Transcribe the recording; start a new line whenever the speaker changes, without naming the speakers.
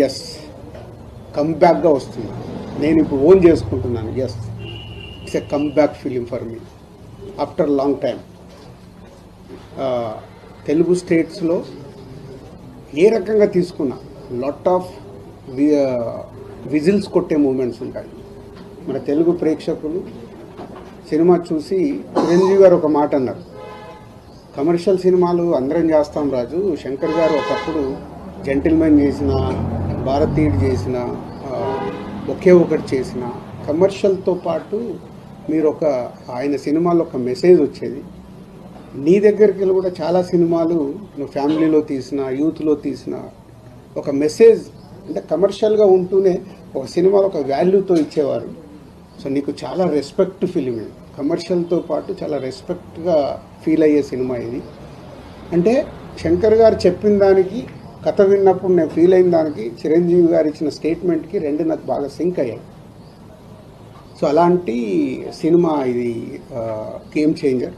Yes కమ్బ్యాక్గా వస్తుంది. నేను ఇప్పుడు ఓన్ చేసుకుంటున్నాను. Yes, it's a comeback film for me after long time. Telugu స్టేట్స్లో ఏ రకంగా తీసుకున్నా లాట్ ఆఫ్ విజిల్స్ కొట్టే మూమెంట్స్ ఉంటాయి. మన తెలుగు ప్రేక్షకులు సినిమా చూసి చిరంజీవి గారు ఒక మాట అన్నారు, కమర్షియల్ సినిమాలు అందరం చేస్తాం రాజు, శంకర్ గారు ఒకప్పుడు జెంటిల్మెన్ చేసిన, భారతీయుడు చేసిన, ఒకే ఒకటి చేసిన, కమర్షియల్తో పాటు మీరు ఆయన సినిమాలో ఒక మెసేజ్ వచ్చేది. నీ దగ్గరికి వెళ్ళి కూడా చాలా సినిమాలు నువ్వు ఫ్యామిలీలో తీసిన, యూత్లో తీసిన ఒక మెసేజ్ అంటే కమర్షియల్గా ఉంటూనే ఒక సినిమాలో ఒక వాల్యూతో ఇచ్చేవారు. సో నీకు చాలా రెస్పెక్ట్ ఫిలిం ఇది, కమర్షియల్తో పాటు చాలా రెస్పెక్ట్గా ఫీల్ అయ్యే సినిమా ఇది. అంటే శంకర్ గారు చెప్పిన దానికి, కథ విన్నప్పుడు నేను ఫీల్ అయిన దానికి, చిరంజీవి గారు ఇచ్చిన స్టేట్మెంట్కి రెండు నాకు బాగా సింక్ అయ్యాయి. సో అలాంటి సినిమా ఇది, గేమ్ చేంజర్.